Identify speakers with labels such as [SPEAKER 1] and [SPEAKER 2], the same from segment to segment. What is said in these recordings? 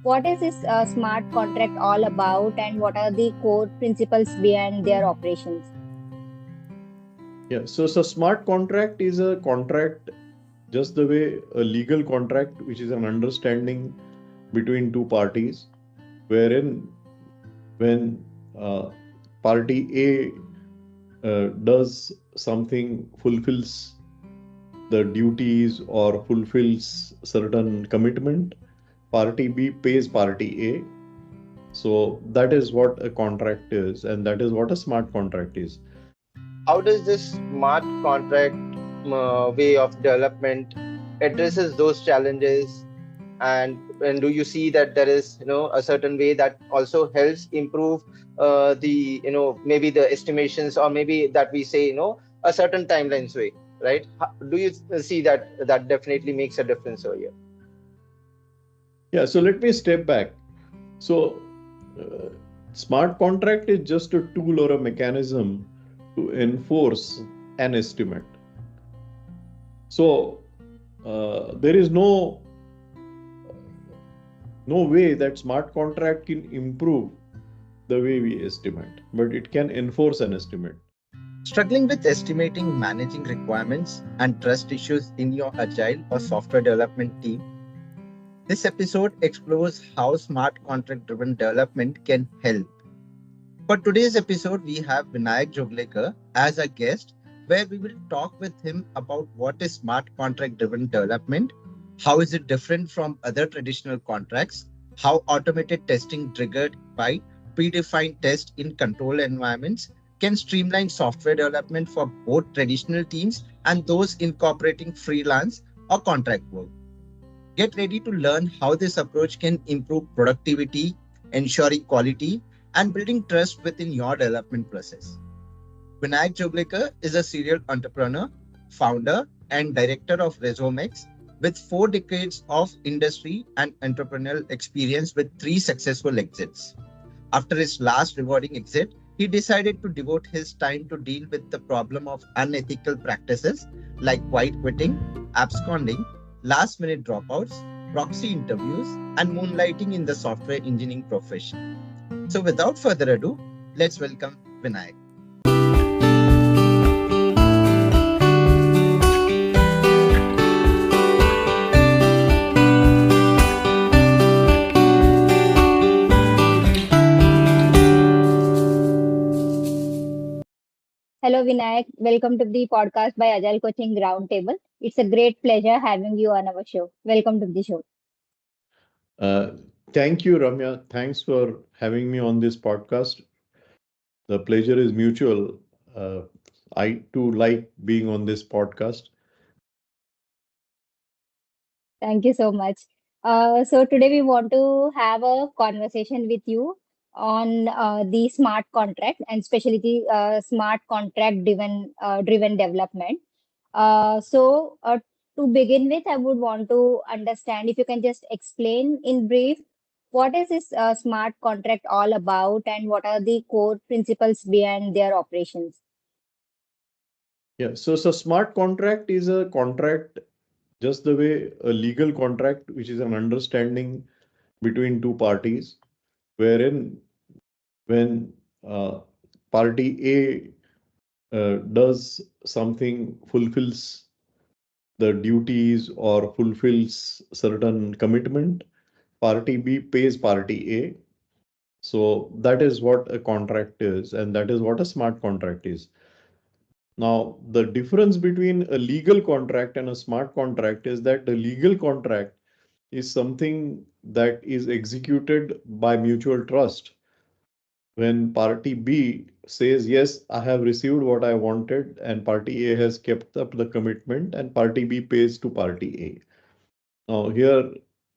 [SPEAKER 1] What is this smart contract all about, and what are the core principles behind their operations?
[SPEAKER 2] Yeah, so smart contract is a contract just the way a legal contract, which is an understanding between two parties, wherein when uh, party A does something, fulfills the duties or fulfills certain commitment, party B pays party A. So that is what a contract is, and that is what a smart contract is.
[SPEAKER 3] How does this smart contract way of development addresses those challenges? And do you see that there is a certain way that also helps improve the maybe the estimations, or maybe that we say a certain timelines way, right? Do you see that that definitely makes a difference over here?
[SPEAKER 2] Yeah, so let me step back. So, uh, smart contract is just a tool or a mechanism to enforce an estimate. So, there is no way that smart contract can improve the way we estimate, but it can enforce an estimate.
[SPEAKER 4] Struggling with estimating, managing requirements, and trust issues in your agile or software development team? This episode explores how smart contract driven development can help. For today's episode, we have Vinayak Joglekar as a guest, where we will talk with him about what is smart contract driven development, how is it different from other traditional contracts, how automated testing triggered by predefined tests in control environments can streamline software development for both traditional teams and those incorporating freelance or contract work. Get ready to learn how this approach can improve productivity, ensuring quality, and building trust within your development process. Vinayak Joglekar is a serial entrepreneur, founder, and director of Resumex with 4 decades of industry and entrepreneurial experience with 3 successful exits. After his last rewarding exit, he decided to devote his time to deal with the problem of unethical practices like quiet quitting, absconding, last minute dropouts, proxy interviews, and moonlighting in the software engineering profession. So, without further ado, let's welcome Vinayak.
[SPEAKER 1] Hello, Vinayak. Welcome to the podcast by Agile Coaching Roundtable. It's a great pleasure having you on our show. Welcome to the show.
[SPEAKER 2] Uh, Thank you, Ramya. Thanks for having me on this podcast. The pleasure is mutual. Uh, I too like being on this podcast.
[SPEAKER 1] Thank you so much. So today we want to have a conversation with you on the smart contract, and especially the smart contract driven development. So to begin with, I would want to understand if you can just explain in brief what is this smart contract all about, and what are the core principles behind their operations.
[SPEAKER 2] Yeah, so smart contract is a contract just the way a legal contract, which is an understanding between two parties, wherein when uh, party A does something, fulfills the duties or fulfills certain commitment, party B pays party A. So that is what a contract is, and that is what a smart contract is. Now, the difference between a legal contract and a smart contract is that the legal contract is something that is executed by mutual trust. When party B says, yes, I have received what I wanted, and party A has kept up the commitment, and party B pays to party A. Now, here,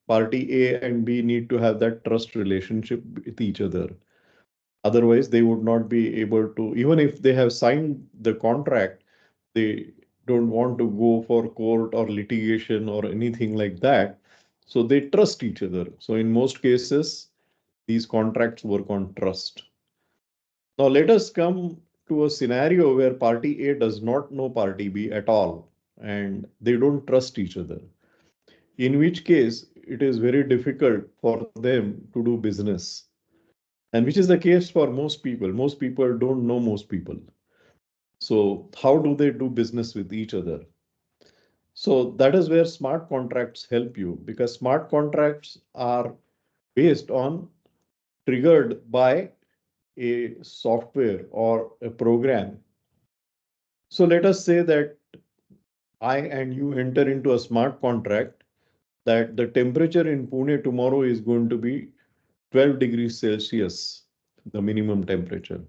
[SPEAKER 2] party A and B need to have that trust relationship with each other. Otherwise, they would not be able to, even if they have signed the contract, they don't want to go for court or litigation or anything like that. So they trust each other. So in most cases, these contracts work on trust. Now let us come to a scenario where party A does not know party B at all and they don't trust each other. In which case, it is very difficult for them to do business. And which is the case for most people. Most people don't know most people. So how do they do business with each other? So that is where smart contracts help you, because smart contracts are based on, triggered by a software or a program. So let us say that I and you enter into a smart contract that the temperature in Pune tomorrow is going to be 12 degrees Celsius, the minimum temperature.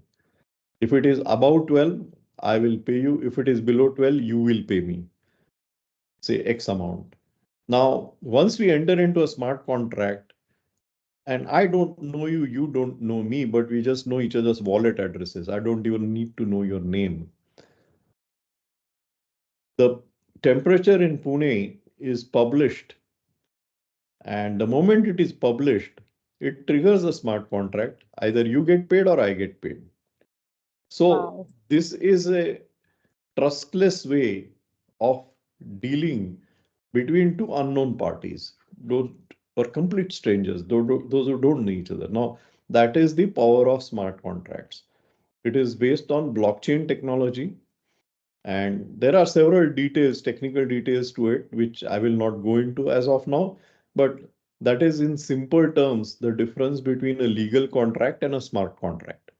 [SPEAKER 2] If it is above 12, I will pay you. If it is below 12, you will pay me, say X amount. Now, once we enter into a smart contract, and I don't know you, you don't know me, but we just know each other's wallet addresses. I don't even need to know your name. The temperature in Pune is published, and the moment it is published, it triggers a smart contract. Either you get paid or I get paid. So
[SPEAKER 1] Wow.
[SPEAKER 2] this is a trustless way of dealing between two unknown parties, those or complete strangers, those who don't know each other. Now, that is the power of smart contracts. It is based on blockchain technology, and there are several details, technical details to it, which I will not go into as of now. But that is, in simple terms, the difference between a legal contract and a smart contract.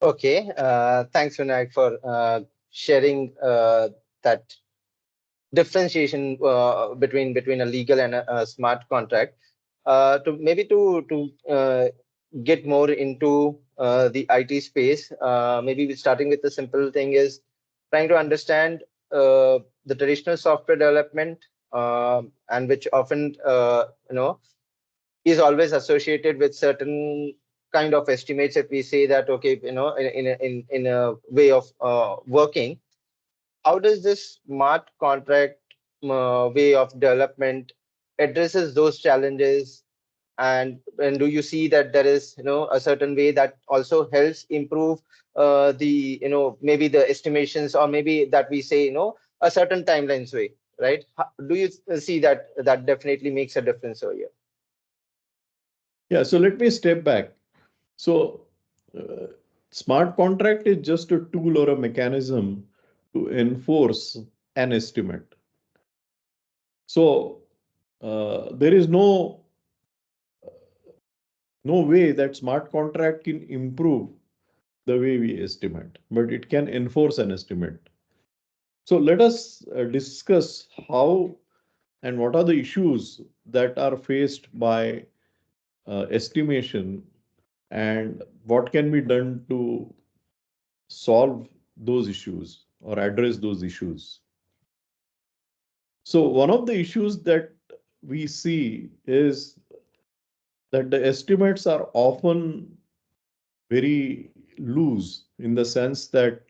[SPEAKER 3] Okay, thanks, Vinayak, for sharing that differentiation between a legal and a smart contract. To maybe to get more into the IT space, maybe starting with the simple thing is trying to understand the traditional software development, and which often is always associated with certain kind of estimates. If we say that, okay, in a way of working, how does this smart contract way of development addresses those challenges, and do you see that there is a certain way that also helps improve the maybe the estimations, or maybe that we say a certain timelines way, right? Do you see that that definitely makes a difference over here?
[SPEAKER 2] Yeah, so let me step back. So, uh, smart contract is just a tool or a mechanism to enforce an estimate. So, there is no way that smart contract can improve the way we estimate, but it can enforce an estimate. So, let us discuss how and what are the issues that are faced by estimation, and what can be done to solve those issues or address those issues. So, one of the issues that we see is that the estimates are often very loose, in the sense that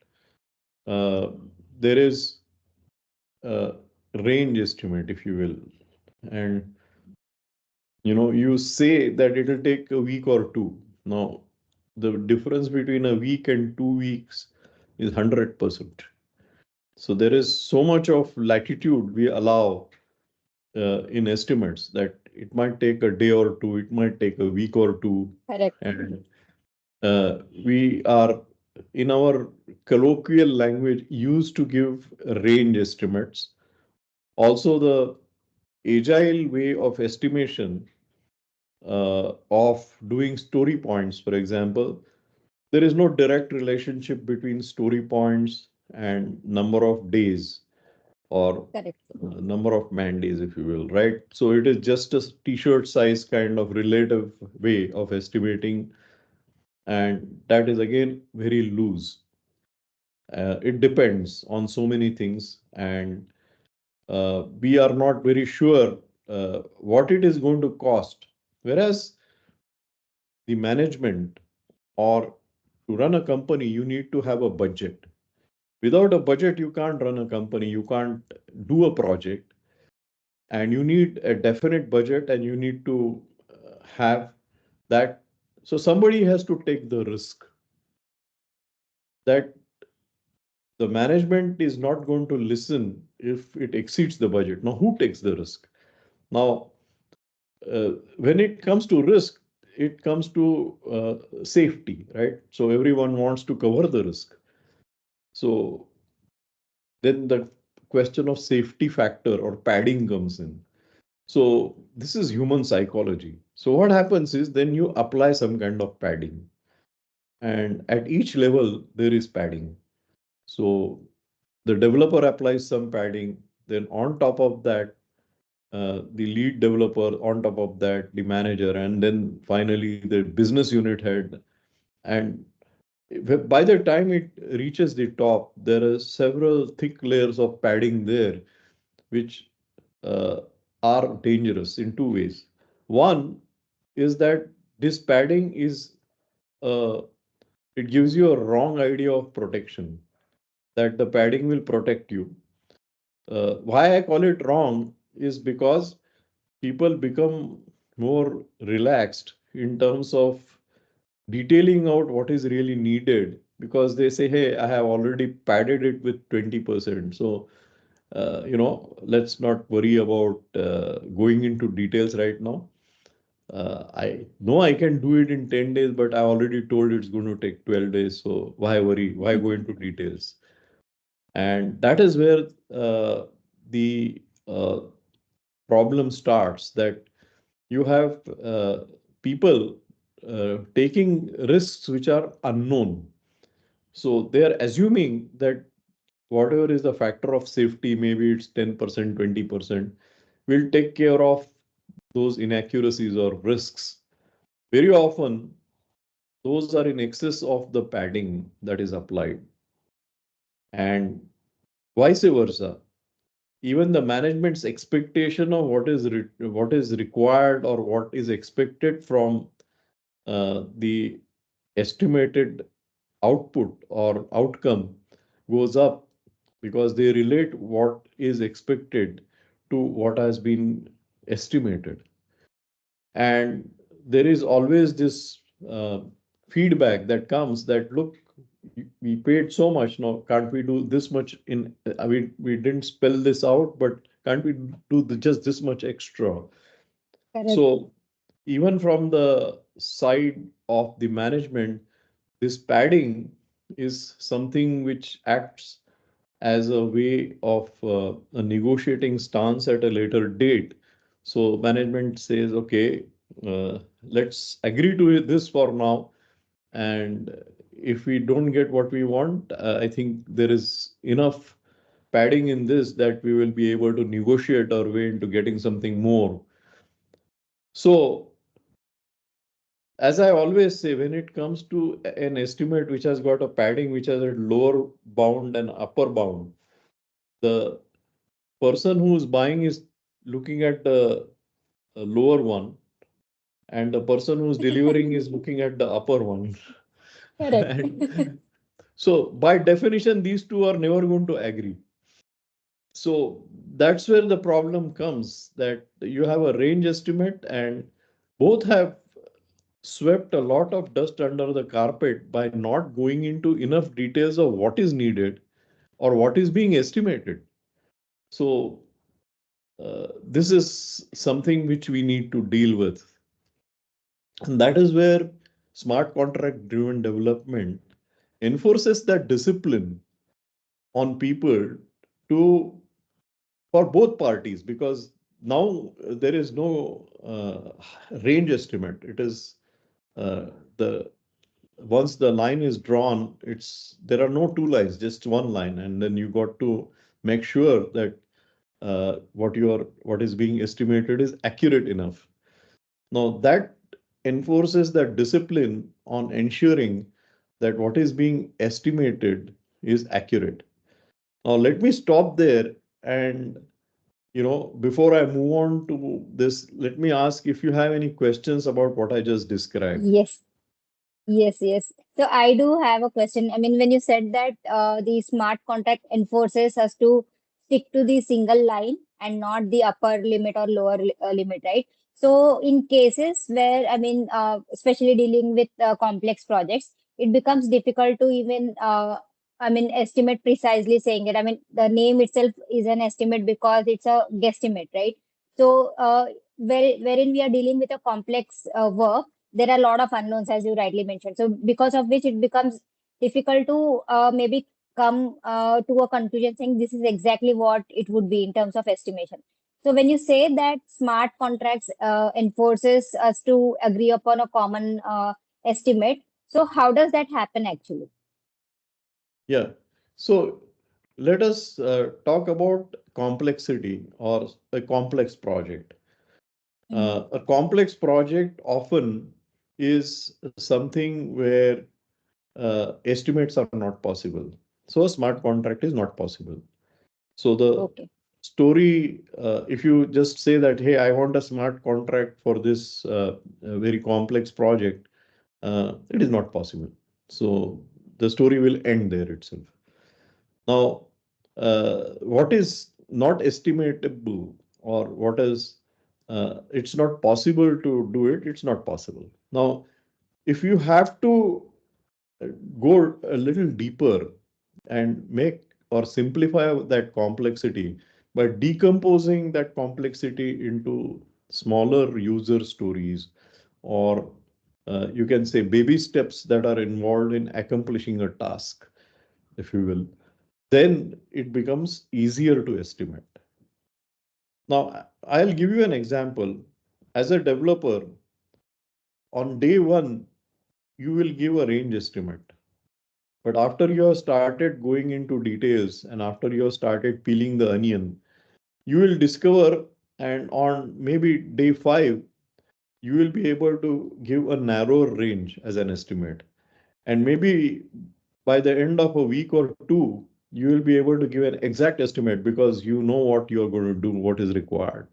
[SPEAKER 2] uh, there is a range estimate, if you will, and you say that it will take a week or two. Now, the difference between a week and 2 weeks is 100%. So there is so much of latitude we allow in estimates, that it might take a day or two, it might take a week or two,
[SPEAKER 1] Correct.
[SPEAKER 2] and we are, in our colloquial language, used to give range estimates. Also, the agile way of estimation of doing story points, for example, there is no direct relationship between story points and number of days, or
[SPEAKER 1] Correct.
[SPEAKER 2] number of man days, if you will, right? So it is just a t-shirt size kind of relative way of estimating, and that is again very loose. It depends on so many things, and we are not very sure what it is going to cost. Whereas the management, or to run a company, you need to have a budget. Without a budget, you can't run a company, you can't do a project, and you need a definite budget, and you need to have that. So somebody has to take the risk that the management is not going to listen if it exceeds the budget. Now, who takes the risk? Now, when it comes to risk, it comes to safety, right? So everyone wants to cover the risk. So then the question of safety factor or padding comes in. So this is human psychology. So what happens is then you apply some kind of padding, and at each level there is padding. So the developer applies some padding, then on top of that, the lead developer, on top of that, the manager, and then finally the business unit head. And by the time it reaches the top, there are several thick layers of padding there, which uh, are dangerous in two ways. One is that this padding is, uh, it gives you a wrong idea of protection, that the padding will protect you. Why I call it wrong is because people become more relaxed in terms of detailing out what is really needed, because they say, hey, I have already padded it with 20%. So, let's not worry about going into details right now. I know I can do it in 10 days, but I already told it's going to take 12 days. So why worry? Why go into details? And that is where the problem starts, that you have people taking risks which are unknown. So they are assuming that whatever is the factor of safety, maybe it's 10%, 20%, will take care of those inaccuracies or risks. Very often, those are in excess of the padding that is applied, and vice versa. Even the management's expectation of what is required or what is expected from the estimated output or outcome goes up, because they relate what is expected to what has been estimated. And there is always this feedback that comes that, look, we paid so much, now can't we do this much in, we didn't spell this out, but can't we do just this much extra?
[SPEAKER 1] Correct.
[SPEAKER 2] So even from the side of the management, this padding is something which acts as a way of a negotiating stance at a later date. So management says, okay, let's agree to this for now. And if we don't get what we want, I think there is enough padding in this that we will be able to negotiate our way into getting something more. So as I always say, when it comes to an estimate which has got a padding which has a lower bound and upper bound, the person who is buying is looking at the lower one, and the person who's delivering is looking at the upper one.
[SPEAKER 1] Correct.
[SPEAKER 2] And so, by definition, these two are never going to agree. So, that's where the problem comes, that you have a range estimate, and both have swept a lot of dust under the carpet by not going into enough details of what is needed or what is being estimated. So, this is something which we need to deal with. And that is where smart contract driven development enforces that discipline on people to, for both parties, because now there is no range estimate. It is the once the line is drawn, it's there are no two lines, just one line, and then you got to make sure that what is being estimated is accurate enough. Now that enforces that discipline on ensuring that what is being estimated is accurate. Now let me stop there, and before I move on to this, let me ask if you have any questions about what I just described.
[SPEAKER 1] Yes. Yes, yes. So I do have a question. I mean, when you said that the smart contract enforces us to stick to the single line and not the upper limit or lower limit, right? So in cases where, I mean, especially dealing with complex projects, it becomes difficult to even I mean, estimate precisely saying it. I mean, the name itself is an estimate because it's a guesstimate, right? So, wherein we are dealing with a complex work, there are a lot of unknowns, as you rightly mentioned. So, because of which it becomes difficult to maybe come to a conclusion saying this is exactly what it would be in terms of estimation. So, when you say that smart contracts enforces us to agree upon a common estimate, so how does that happen actually?
[SPEAKER 2] Yeah. So let us talk about complexity or a complex project. A complex project often is something where estimates are not possible. So a smart contract is not possible. So the
[SPEAKER 1] Okay.
[SPEAKER 2] story, if you just say that, hey, I want a smart contract for this very complex project, it is not possible. So the story will end there itself. Now, what is not estimatable or what is it's not possible to do it, it's not possible. Now, if you have to go a little deeper and make or simplify that complexity by decomposing that complexity into smaller user stories or you can say baby steps that are involved in accomplishing a task, if you will, then it becomes easier to estimate. Now, I'll give you an example. As a developer, on day one, you will give a range estimate. But after you have started going into details and after you have started peeling the onion, you will discover, and on maybe day five, you will be able to give a narrower range as an estimate. And maybe by the end of a week or two, you will be able to give an exact estimate because you know what you are going to do, what is required.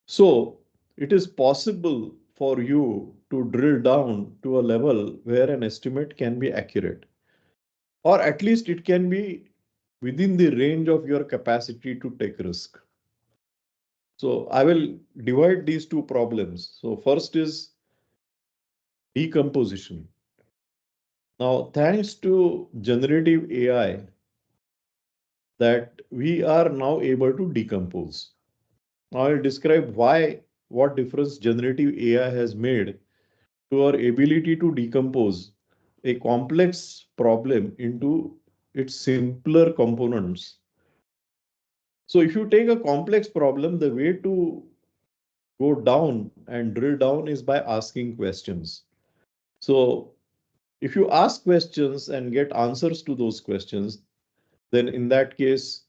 [SPEAKER 2] So it is possible for you to drill down to a level where an estimate can be accurate, or at least it can be within the range of your capacity to take risk. So I will divide these two problems. So first is decomposition. Now, thanks to generative AI, that we are now able to decompose. Now I'll describe what difference generative AI has made to our ability to decompose a complex problem into its simpler components. So if you take a complex problem, the way to go down and drill down is by asking questions. So if you ask questions and get answers to those questions, then in that case,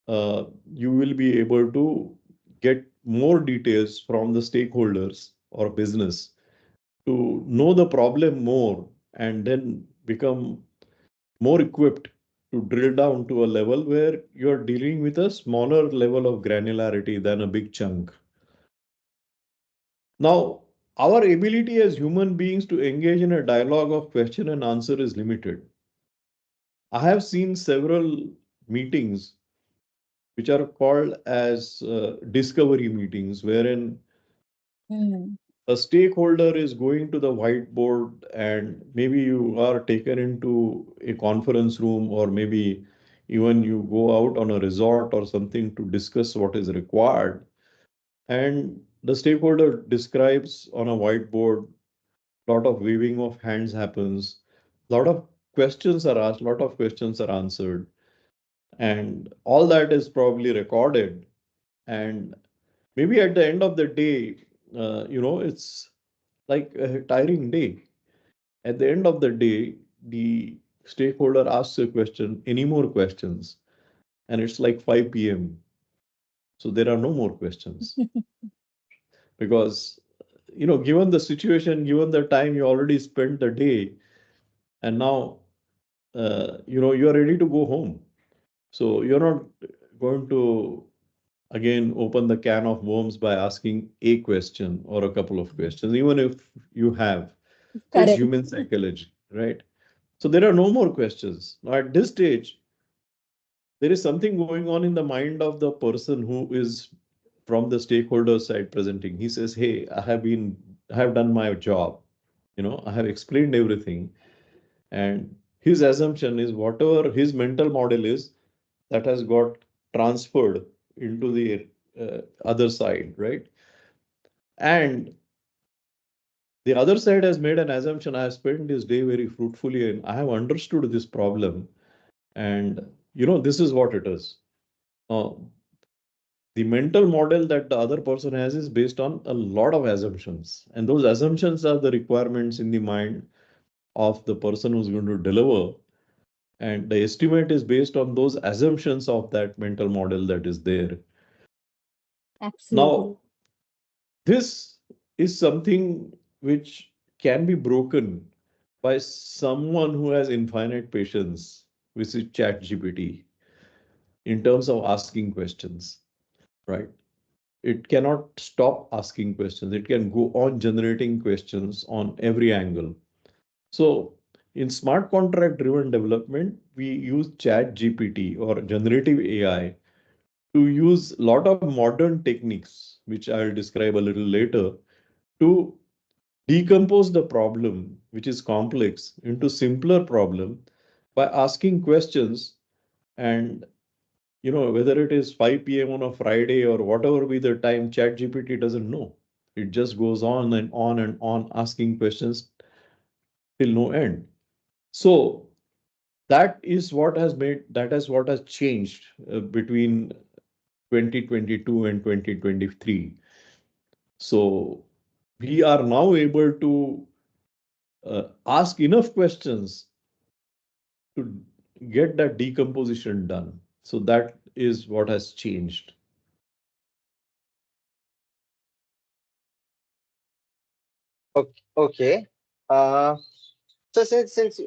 [SPEAKER 2] you will be able to get more details from the stakeholders or business to know the problem more and then become more equipped to drill down to a level where you're dealing with a smaller level of granularity than a big chunk. Now, our ability as human beings to engage in a dialogue of question and answer is limited. I have seen several meetings which are called as discovery meetings, wherein
[SPEAKER 1] Mm.
[SPEAKER 2] a stakeholder is going to the whiteboard and maybe you are taken into a conference room or maybe even you go out on a resort or something to discuss what is required, and the stakeholder describes on a whiteboard, lot of waving of hands happens, lot of questions are asked, lot of questions are answered, and all that is probably recorded. And maybe at the end of the day, it's like a tiring day. At the end of the day, the stakeholder asks a question, any more questions? And it's like 5 p.m. So there are no more questions because, given the situation, given the time you already spent the day, and now, you are ready to go home. So you're not going to again open the can of worms by asking a question or a couple of questions, even if you have. So it's
[SPEAKER 1] Correct.
[SPEAKER 2] human psychology, right? So there are no more questions. Now at this stage, there is something going on in the mind of the person who is from the stakeholder side presenting. He says, hey, I have done my job. I have explained everything. And his assumption is whatever his mental model is, that has got transferred into the other side, right? And the other side has made an assumption. I have spent this day very fruitfully and I have understood this problem. And this is what it is. Uh, the mental model that the other person has is based on a lot of assumptions. And those assumptions are the requirements in the mind of the person who's going to deliver. And the estimate is based on those assumptions of that mental model that is there.
[SPEAKER 1] Absolutely.
[SPEAKER 2] Now, this is something which can be broken by someone who has infinite patience, which is ChatGPT, in terms of asking questions, right? It cannot stop asking questions. It can go on generating questions on every angle. So, in smart contract driven development, we use ChatGPT or generative AI to use a lot of modern techniques, which I'll describe a little later, to decompose the problem, which is complex, into simpler problem by asking questions. And whether it is 5 p.m. on a Friday or whatever be the time, ChatGPT doesn't know. It just goes on and on and on asking questions till no end. So that is what has changed between 2022 and 2023. So we are now able to ask enough questions to get that decomposition done. So that is what has changed.
[SPEAKER 3] Okay. Uh, so since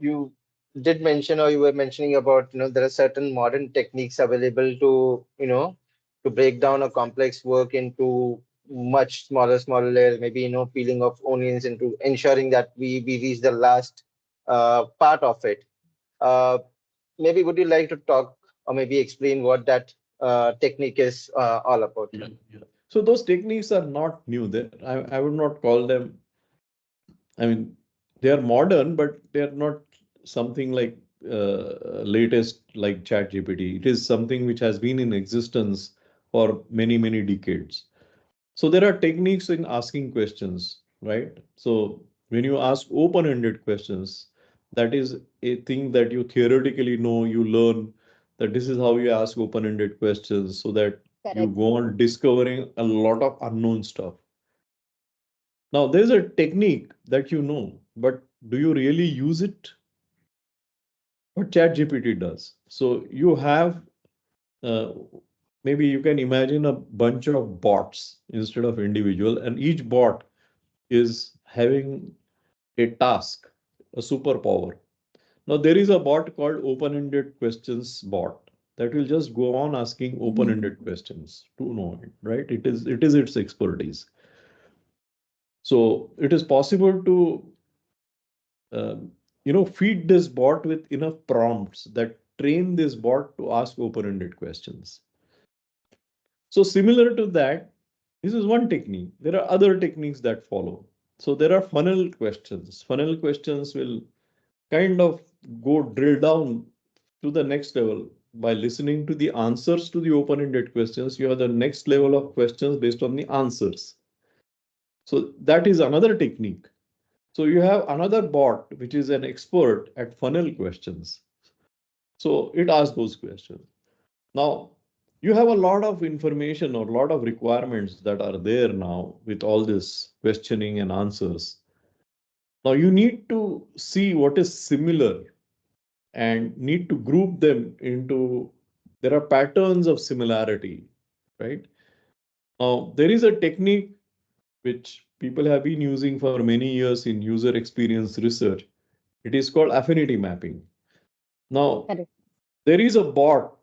[SPEAKER 3] you did mention, or you were mentioning about, there are certain modern techniques available to, to break down a complex work into much smaller layers, maybe, peeling of onions into ensuring that we reach the last part of it. Uh, Maybe would you like to talk or maybe explain what that technique is all about?
[SPEAKER 2] Yeah, yeah. So those techniques are not new. I would not call them, I mean, they are modern, but they are not something like latest like ChatGPT. It is something which has been in existence for many, many decades. So there are techniques in asking questions, right? So when you ask open-ended questions, that is a thing that you theoretically know, you learn that this is how you ask open-ended questions so that you
[SPEAKER 1] Correct.
[SPEAKER 2] go on discovering a lot of unknown stuff. Now, there's a technique that you know, but do you really use it? What ChatGPT does. So you have uh, maybe you can imagine a bunch of bots instead of individual, and each bot is having a task, a superpower. Now there is a bot called open-ended questions bot that will just go on asking open-ended questions to know it, right? It is its expertise. So it is possible to feed this bot with enough prompts that train this bot to ask open-ended questions. So similar to that, this is one technique. There are other techniques that follow. So there are funnel questions. Funnel questions will kind of go drill down to the next level by listening to the answers to the open-ended questions. You have the next level of questions based on the answers. So that is another technique. So you have another bot which is an expert at funnel questions. So it asks those questions. Now you have a lot of information or a lot of requirements that are there now with all this questioning and answers. Now you need to see what is similar and need to group them into, there are patterns of similarity, right? Now there is a technique which people have been using for many years in user experience research. It is called affinity mapping. Now
[SPEAKER 1] Correct.
[SPEAKER 2] there is a bot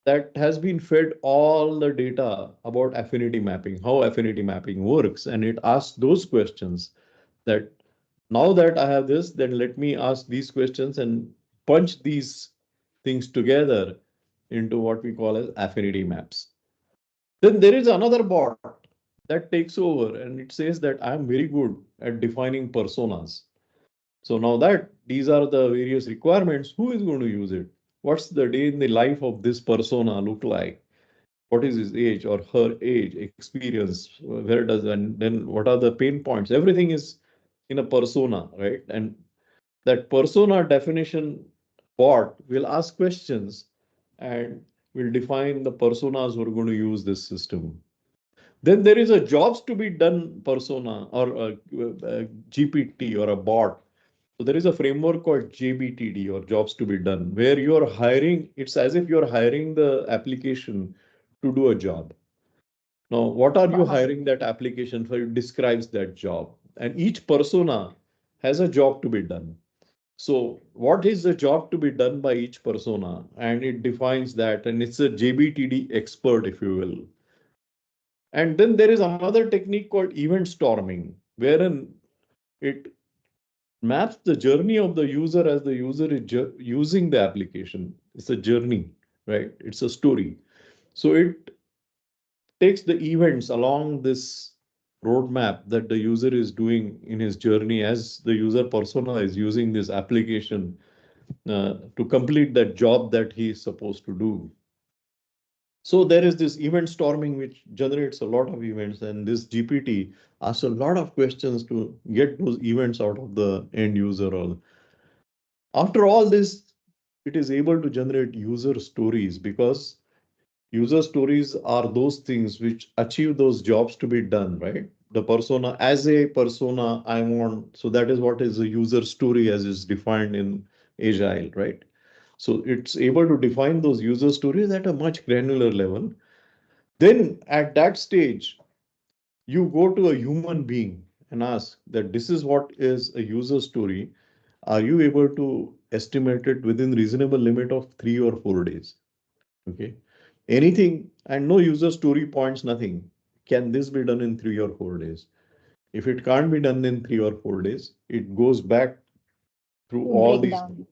[SPEAKER 2] that has been fed all the data about affinity mapping, how affinity mapping works, and it asks those questions that now that I have this, then let me ask these questions and punch these things together into what we call as affinity maps. Then there is another bot that takes over and it says that I am very good at defining personas. So now that these are the various requirements, who is going to use it? What's the day in the life of this persona look like? What is his age or her age, experience? Where does, and then what are the pain points? Everything is in a persona, right? And that persona definition bot will ask questions and will define the personas who are going to use this system. Then there is a jobs to be done persona or a GPT or a bot. So there is a framework called JBTD or jobs to be done, where you're hiring, it's as if you're hiring the application to do a job. Now, what are you
[SPEAKER 1] Wow.
[SPEAKER 2] hiring that application for? It describes that job. And each persona has a job to be done. So, what is the job to be done by each persona? And it defines that, and it's a JBTD expert, if you will. And then there is another technique called event storming, wherein it maps the journey of the user as the user is using the application. It's a journey, right? It's a story. So it takes the events along this roadmap that the user is doing in his journey as the user persona is using this application to complete that job that he is supposed to do. So there is this event storming which generates a lot of events, and this GPT asks a lot of questions to get those events out of the end user. Or after all this, it is able to generate user stories because user stories are those things which achieve those jobs to be done, right? The persona, as a persona, I want, so that is what is a user story as is defined in Agile, right? So it's able to define those user stories at a much granular level. Then at that stage, you go to a human being and ask that this is what is a user story. Are you able to estimate it within reasonable limit of 3 or 4 days? Okay. Anything and no user story points, nothing. Can this be done in 3 or 4 days? If it can't be done in 3 or 4 days, it goes back through
[SPEAKER 1] To
[SPEAKER 2] all
[SPEAKER 1] break
[SPEAKER 2] these
[SPEAKER 1] down.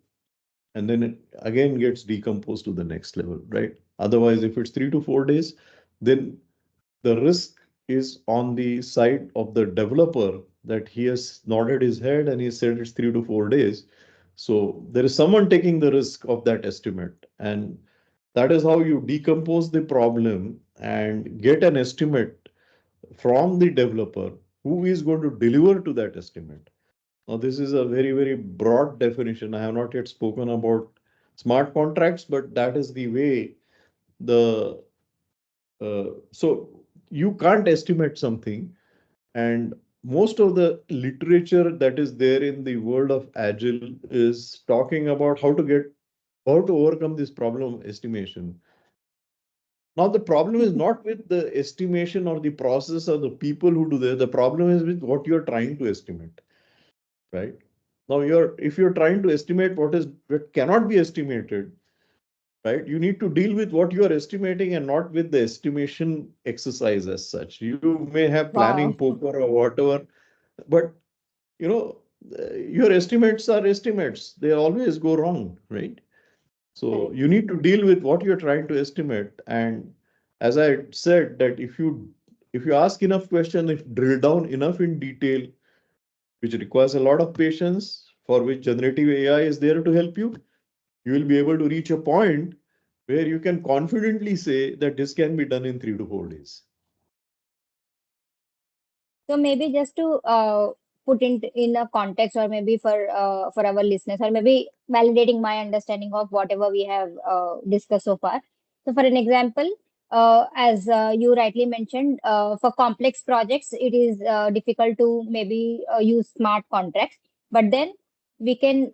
[SPEAKER 2] and then it again gets decomposed to the next level, right? Otherwise, if it's 3 to 4 days, then the risk is on the side of the developer that he has nodded his head and he said it's 3 to 4 days. So there is someone taking the risk of that estimate. And that is how you decompose the problem and get an estimate from the developer who is going to deliver to that estimate. Now, this is a very, very broad definition. I have not yet spoken about smart contracts, but that is the way the so you can't estimate something, and most of the literature that is there in the world of agile is talking about how to overcome this problem of estimation. Now the problem is not with the estimation or the process or the people who do that. The problem is with what you're trying to estimate, right? Now if you're trying to estimate what cannot be estimated, right? You need to deal with what you are estimating and not with the estimation exercise as such. You may have planning
[SPEAKER 1] Wow.
[SPEAKER 2] poker or whatever, but you know, your estimates are estimates. They always go wrong, right? So
[SPEAKER 1] Correct.
[SPEAKER 2] you need to deal with what you're trying to estimate. And as I said, that if you ask enough questions, if drill down enough in detail, which requires a lot of patience, for which generative AI is there to help you will be able to reach a point where you can confidently say that this can be done in 3 to 4 days.
[SPEAKER 1] So maybe just to put in a context, or maybe for our listeners, or maybe validating my understanding of whatever we have discussed so far. So, for an example, as you rightly mentioned, for complex projects, it is difficult to maybe use smart contracts. But then we can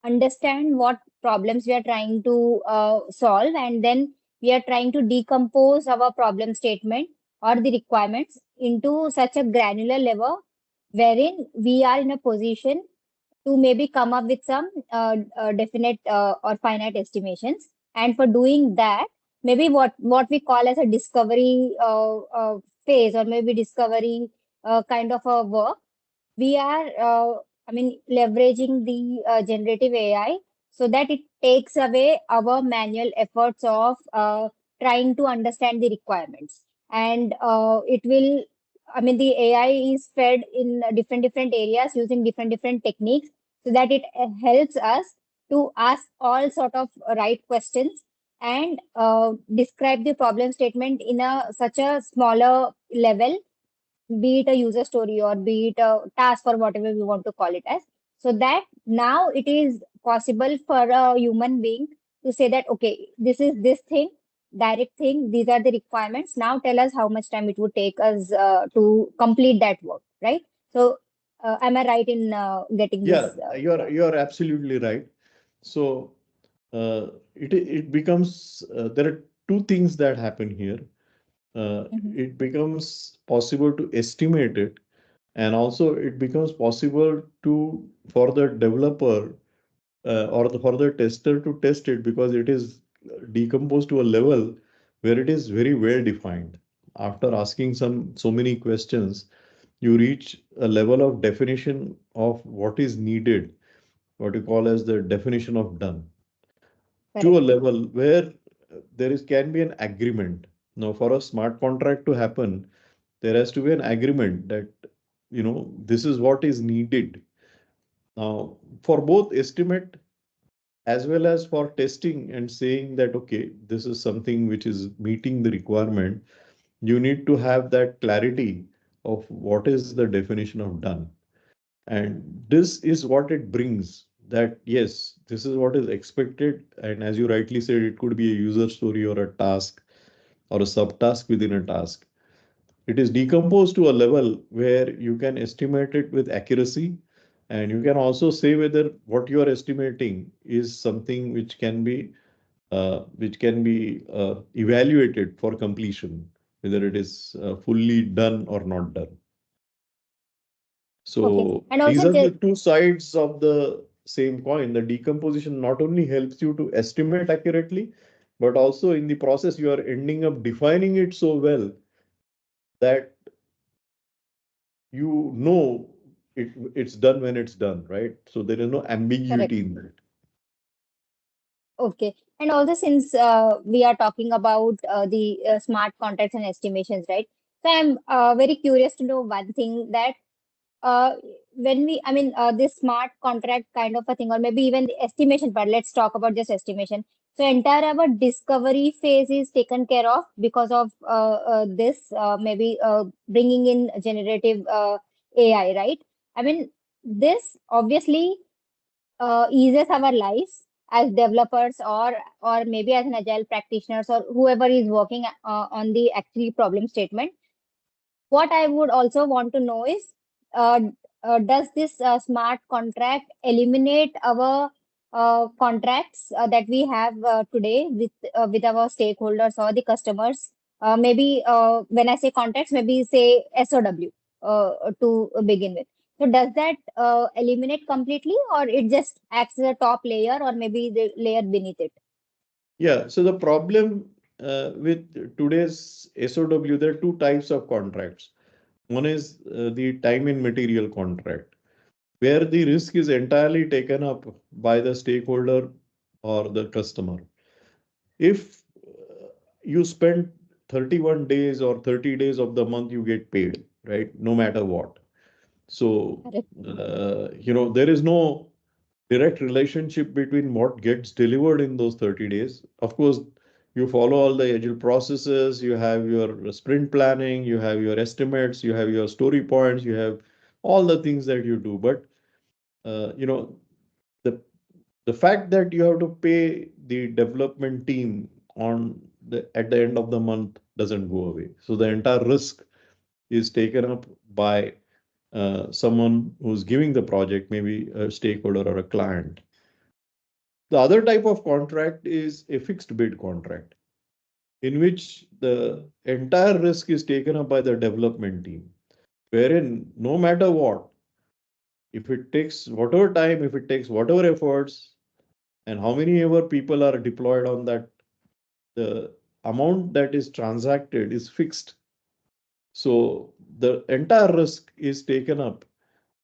[SPEAKER 1] understand what problems we are trying to solve, and then we are trying to decompose our problem statement or the requirements into such a granular level wherein we are in a position to maybe come up with some definite or finite estimations. And for doing that, maybe what we call as a discovery phase, or maybe discovery kind of a work, we are, leveraging the generative AI so that it takes away our manual efforts of trying to understand the requirements. And it will I mean, the AI is fed in different areas using different techniques so that it helps us to ask all sort of right questions and describe the problem statement in a such a smaller level, be it a user story or be it a task or whatever we want to call it as, so that now it is possible for a human being to say that, okay, this is this thing, direct thing, these are the requirements. Now tell us how much time it would take us to complete that work, right? So, am I right in getting
[SPEAKER 2] Yeah,
[SPEAKER 1] this?
[SPEAKER 2] you're absolutely right. So it becomes there are two things that happen here.
[SPEAKER 1] Mhm.
[SPEAKER 2] It becomes possible to estimate it, and also it becomes possible to for the developer for the tester to test it, because it is decomposed to a level where it is very well defined. After asking so many questions, you reach a level of definition of what is needed, what you call as the definition of done, to a
[SPEAKER 1] Correct.
[SPEAKER 2] level where there is can be an agreement. Now, for a smart contract to happen, there has to be an agreement that this is what is needed. Now, for both estimate as well as for testing and saying that, okay, this is something which is meeting the requirement, you need to have that clarity of what is the definition of done. And this is what it brings, that yes, this is what is expected. And as you rightly said, it could be a user story or a task or a subtask within a task. It is decomposed to a level where you can estimate it with accuracy, and you can also say whether what you are estimating is something which can be evaluated for completion, whether it is fully done or not done.
[SPEAKER 1] Okay.
[SPEAKER 2] So
[SPEAKER 1] And
[SPEAKER 2] these
[SPEAKER 1] also
[SPEAKER 2] are the
[SPEAKER 1] just
[SPEAKER 2] two sides of the same coin. The decomposition not only helps you to estimate accurately, but also in the process you are ending up defining it so well that it's done when it's done, right? So there is no
[SPEAKER 1] correct.
[SPEAKER 2] ambiguity in that.
[SPEAKER 1] Okay. And also, since we are talking about the smart contracts and estimations, right? So I'm very curious to know one thing that uh, when we, I mean, this smart contract kind of a thing, or maybe even the estimation part, let's talk about just estimation. So entire our discovery phase is taken care of because of this, maybe bringing in generative AI, right? I mean, this obviously eases our lives as developers or maybe as an agile practitioners or whoever is working on the actually problem statement. What I would also want to know is, uh, does this smart contract eliminate our contracts that we have today with our stakeholders or the customers? Maybe when I say contracts, maybe say SOW to begin with. So does that eliminate completely, or it just acts as a top layer, or maybe the layer beneath it?
[SPEAKER 2] Yeah, so the problem with today's SOW, there are two types of contracts. One is the time and material contract, where the risk is entirely taken up by the stakeholder or the customer. If you spend 31 days or 30 days of the month, you get paid, right? No matter what. So,
[SPEAKER 1] Correct.
[SPEAKER 2] there is no direct relationship between what gets delivered in those 30 days. Of course, you follow all the agile processes, you have your sprint planning, you have your estimates, you have your story points, you have all the things that you do. But, the the fact that you have to pay the development team at the end of the month doesn't go away. So the entire risk is taken up by someone who's giving the project, maybe a stakeholder or a client. The other type of contract is a fixed bid contract, in which the entire risk is taken up by the development team, wherein no matter what, if it takes whatever time, if it takes whatever efforts, and how many ever people are deployed on that, the amount that is transacted is fixed. So the entire risk is taken up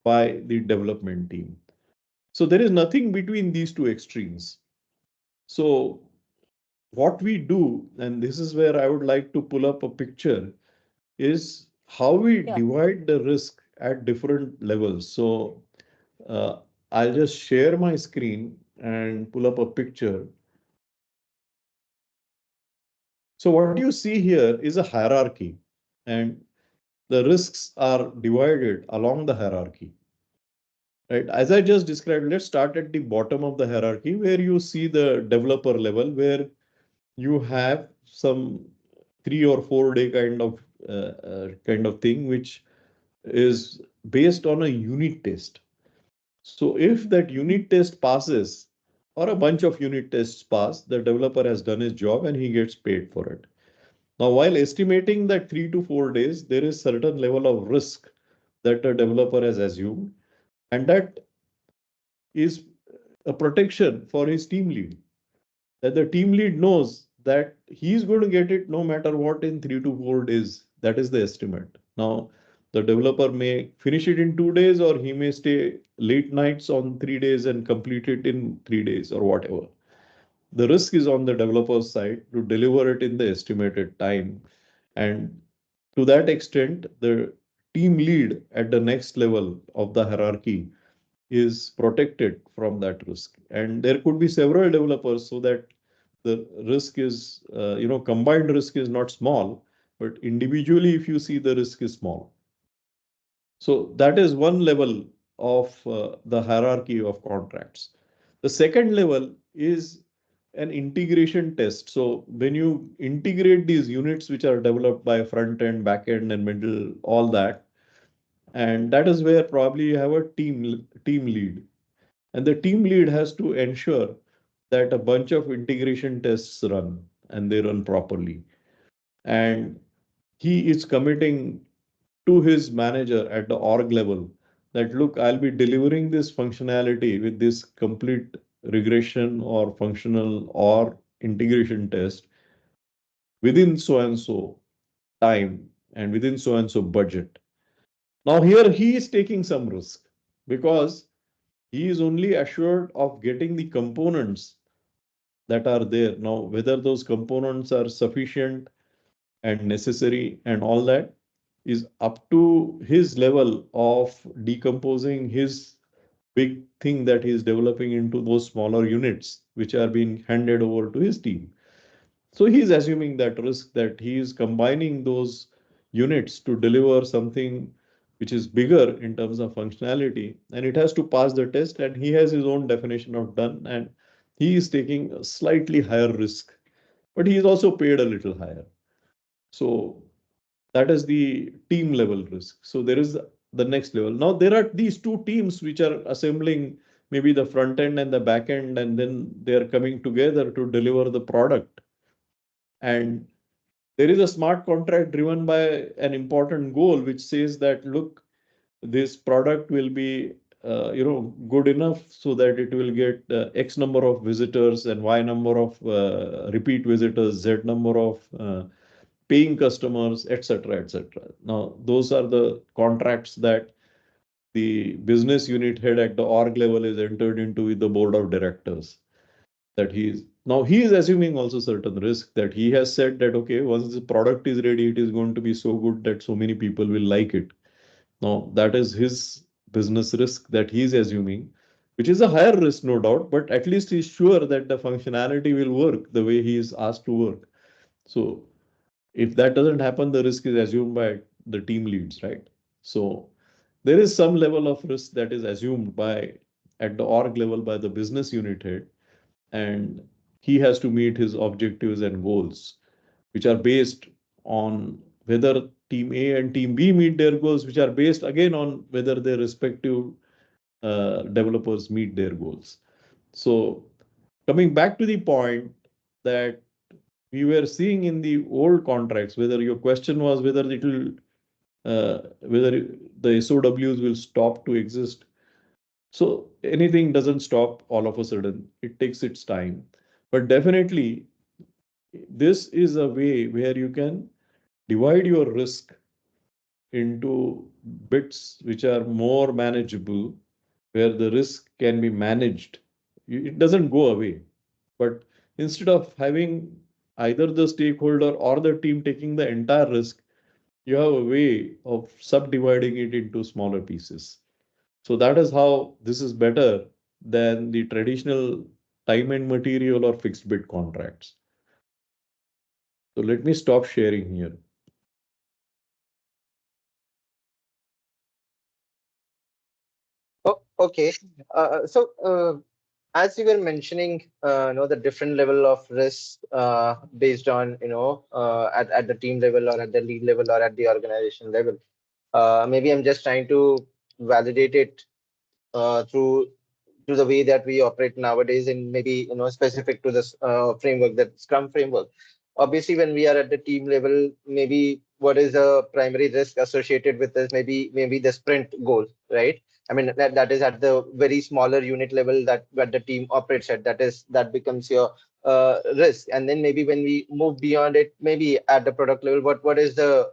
[SPEAKER 2] by the development team. So there is nothing between these two extremes. So what we do, and this is where I would like to pull up a picture, is how we
[SPEAKER 1] Sure.
[SPEAKER 2] divide the risk at different levels. So uh, I'll just share my screen and pull up a picture. So what you see here is a hierarchy, and the risks are divided along the hierarchy. Right. As I just described, let's start at the bottom of the hierarchy where you see the developer level, where you have some 3 or 4 day kind of thing, which is based on a unit test. So if that unit test passes or a bunch of unit tests pass, the developer has done his job and he gets paid for it. Now, while estimating that 3 to 4 days, there is certain level of risk that the developer has assumed, and that is a protection for his team lead. That the team lead knows that he's going to get it no matter what in 3 to 4 days. That is the estimate. Now, the developer may finish it in 2 days, or he may stay late nights on 3 days and complete it in 3 days or whatever. The risk is on the developer's side to deliver it in the estimated time. And to that extent, the team lead at the next level of the hierarchy is protected from that risk. And there could be several developers, so that the risk is, combined risk is not small, but individually, if you see, the risk is small. So that is one level of the hierarchy of contracts. The second level is an integration test. So when you integrate these units which are developed by front end, back end, and middle, all that, and that is where probably you have a team lead, and the team lead has to ensure that a bunch of integration tests run and they run properly. And he is committing to his manager at the org level that, look, I'll be delivering this functionality with this complete regression or functional or integration test within so and so time and within so and so budget. Now, here he is taking some risk because he is only assured of getting the components that are there. Now, whether those components are sufficient and necessary and all that is up to his level of decomposing his big thing that he is developing into those smaller units, which are being handed over to his team. So he is assuming that risk, that he is combining those units to deliver something which is bigger in terms of functionality, and it has to pass the test, and he has his own definition of done, and he is taking a slightly higher risk, but he is also paid a little higher. So that is the team level risk. So there is the next level. Now there are these two teams which are assembling maybe the front end and the back end, and then they are coming together to deliver the product. And there is a smart contract driven by an important goal which says that, look, this product will be good enough so that it will get x number of visitors and y number of repeat visitors, z number of paying customers, etc., etc. Now those are the contracts that the business unit head at the org level is entered into with the board of directors. That he is assuming also certain risk, that he has said that, okay, once the product is ready, it is going to be so good that so many people will like it. Now that is his business risk that he is assuming, which is a higher risk, no doubt, but at least he's sure that the functionality will work the way he is asked to work. So if that doesn't happen, the risk is assumed by the team leads, right? So there is some level of risk that is assumed by at the org level by the business unit head, and he has to meet his objectives and goals, which are based on whether team A and team B meet their goals, which are based again on whether their respective developers meet their goals. So coming back to the point that we were seeing in the old contracts, whether your question was whether it will, whether the SOWs will stop to exist. So anything doesn't stop all of a sudden. It takes its time. But definitely, this is a way where you can divide your risk into bits which are more manageable, where the risk can be managed. It doesn't go away. But instead of having either the stakeholder or the team taking the entire risk, you have a way of subdividing it into smaller pieces. So that is how this is better than the traditional time and material or fixed bid contracts. So let me stop sharing here.
[SPEAKER 3] Oh, okay. As you were mentioning, the different level of risk based on, at the team level or at the lead level or at the organization level. Maybe I'm just trying to validate it through to the way that we operate nowadays, and maybe specific to this framework, that Scrum framework. Obviously, when we are at the team level, maybe what is the primary risk associated with this? Maybe the sprint goal, right? I mean, that is at the very smaller unit level that the team operates at. That becomes your risk. And then maybe when we move beyond it, maybe at the product level, what is the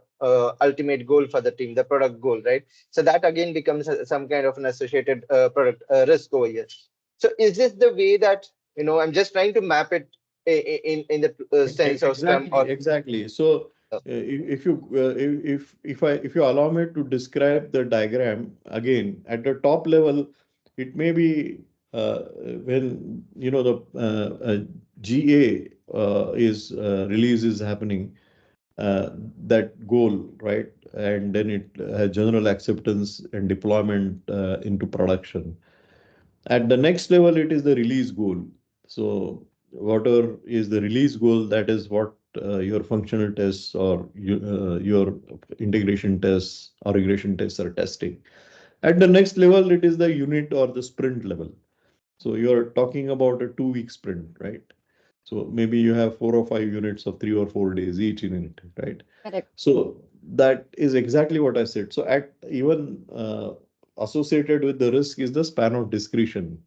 [SPEAKER 3] ultimate goal for the team, the product goal, right? So that again becomes some kind of an associated product risk over here. So is this the way that, I'm just trying to map it in the sense of Scrum
[SPEAKER 2] Exactly,
[SPEAKER 3] or
[SPEAKER 2] exactly. So if you if you allow me to describe the diagram again at the top level, it may be when the GA is release is happening, that goal, right? And then it has general acceptance and deployment into production. At the next level, it is the release goal. So whatever is the release goal, that is what your functional tests or your integration tests or regression tests are testing. At the next level, it is the unit or the sprint level. So you're talking about a 2 week sprint, right? So maybe you have 4 or 5 units of 3 or 4 days each in it, right?
[SPEAKER 1] Correct.
[SPEAKER 2] So that is exactly what I said. So at even associated with the risk is the span of discretion.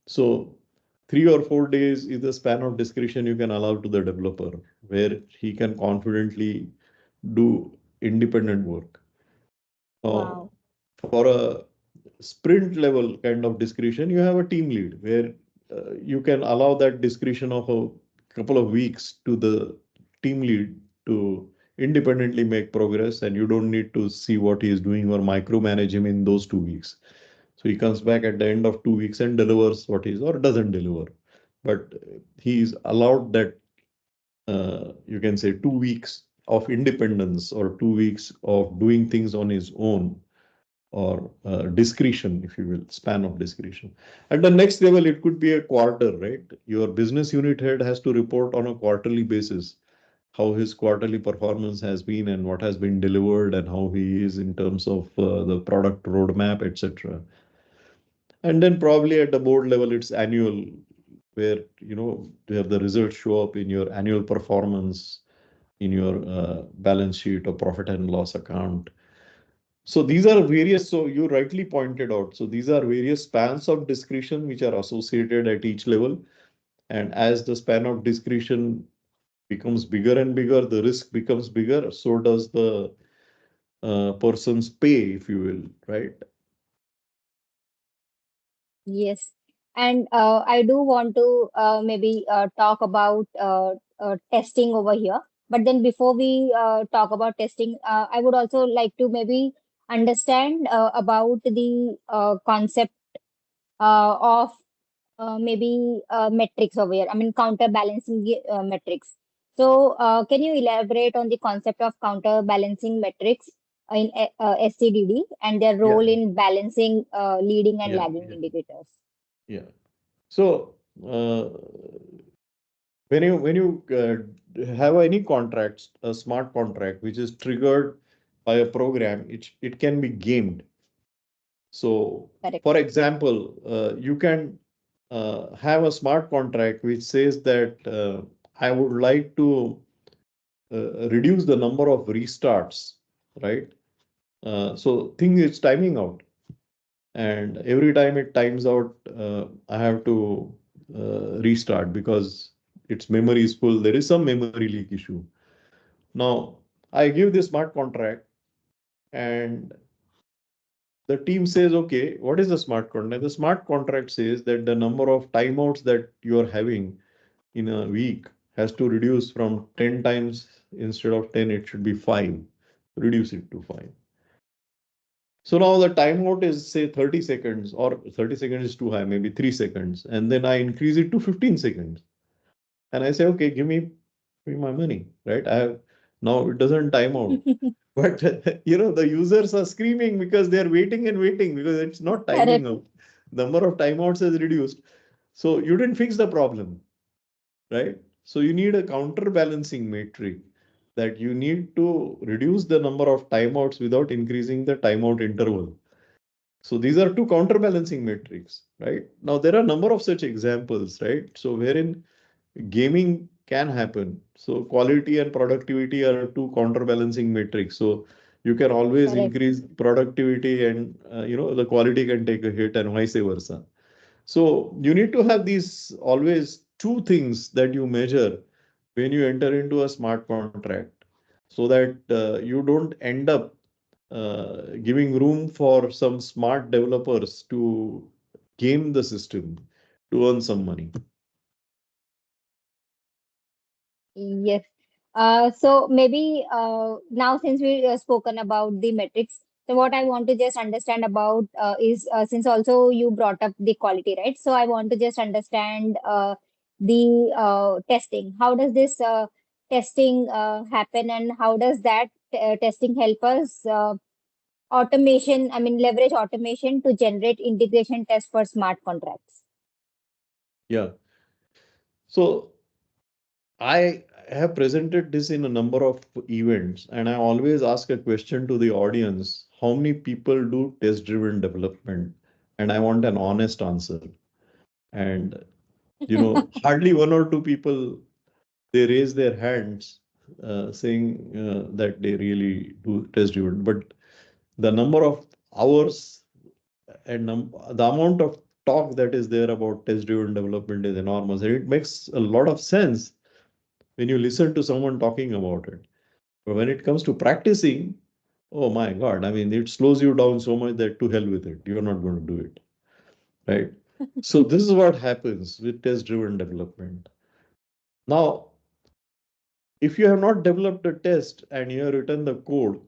[SPEAKER 2] So 3 or 4 days is the span of discretion you can allow to the developer, where he can confidently do independent work.
[SPEAKER 1] Wow.
[SPEAKER 2] For a sprint level kind of discretion, you have a team lead where you can allow that discretion of a couple of weeks to the team lead to independently make progress, and you don't need to see what he is doing or micromanage him in those 2 weeks. So he comes back at the end of 2 weeks and delivers what he is or doesn't deliver. But he is allowed that you can say 2 weeks of independence or 2 weeks of doing things on his own or discretion, if you will, span of discretion. At the next level, it could be a quarter, right? Your business unit head has to report on a quarterly basis how his quarterly performance has been and what has been delivered and how he is in terms of the product roadmap, etc. And then probably at the board level, it's annual, where where the results show up in your annual performance, in your balance sheet or profit and loss account. So these are various, so you rightly pointed out. So these are various spans of discretion which are associated at each level. And as the span of discretion becomes bigger and bigger, the risk becomes bigger. So does the person's pay, if you will, right?
[SPEAKER 1] Yes. And I do want to maybe talk about testing over here. But then before we talk about testing, I would also like to maybe understand about the concept of maybe metrics over here. I mean, counterbalancing metrics. So, can you elaborate on the concept of counterbalancing metrics in SCDD and their
[SPEAKER 2] Yeah,
[SPEAKER 1] role in balancing leading and
[SPEAKER 2] yeah,
[SPEAKER 1] lagging
[SPEAKER 2] yeah,
[SPEAKER 1] indicators?
[SPEAKER 2] yeah. So uh, when you have any contracts, a smart contract which is triggered by a program, it can be gamed. So,
[SPEAKER 1] Correct.
[SPEAKER 2] for example, you can have a smart contract which says that I would like to reduce the number of restarts, right? So, thing is timing out, and every time it times out, I have to restart because its memory is full. There is some memory leak issue. Now, I give this smart contract, and the team says, okay, what is the smart contract? The smart contract says that the number of timeouts that you are having in a week has to reduce from 10 times. Instead of 10, it should be 5. reduce it to 5. So now the timeout is say 30 seconds, or 30 seconds is too high, maybe 3 seconds. And then I increase it to 15 seconds. And I say, okay, give me my money, right? I have now it doesn't time out. But the users are screaming because they are waiting and waiting because it's not timing
[SPEAKER 1] Correct.
[SPEAKER 2] out. Number of timeouts has reduced. So you didn't fix the problem, right? So you need a counterbalancing metric that you need to reduce the number of timeouts without increasing the timeout interval. So these are two counterbalancing metrics, right? Now there are a number of such examples, right? So wherein gaming can happen. So quality and productivity are two counterbalancing metrics. So you can always
[SPEAKER 1] Correct.
[SPEAKER 2] increase productivity and the quality can take a hit and vice versa. So you need to have these always two things that you measure when you enter into a smart contract so that you don't end up giving room for some smart developers to game the system to earn some money.
[SPEAKER 1] Yes. So maybe now since we spoken about the metrics, so what I want to just understand about is since also you brought up the quality, right? So I want to just understand the testing. How does this testing happen, and how does that testing help us automation? I mean, leverage automation to generate integration tests for smart contracts.
[SPEAKER 2] Yeah. So I have presented this in a number of events, and I always ask a question to the audience: how many people do test driven development? And I want an honest answer. And hardly one or two people they raise their hands saying that they really do test driven. But the number of hours and the amount of talk that is there about test driven development is enormous. And it makes a lot of sense when you listen to someone talking about it. But when it comes to practicing, oh my God, I mean, it slows you down so much that to hell with it. You're not going to do it. Right. So this is what happens with test driven development. Now, if you have not developed a test and you have written the code,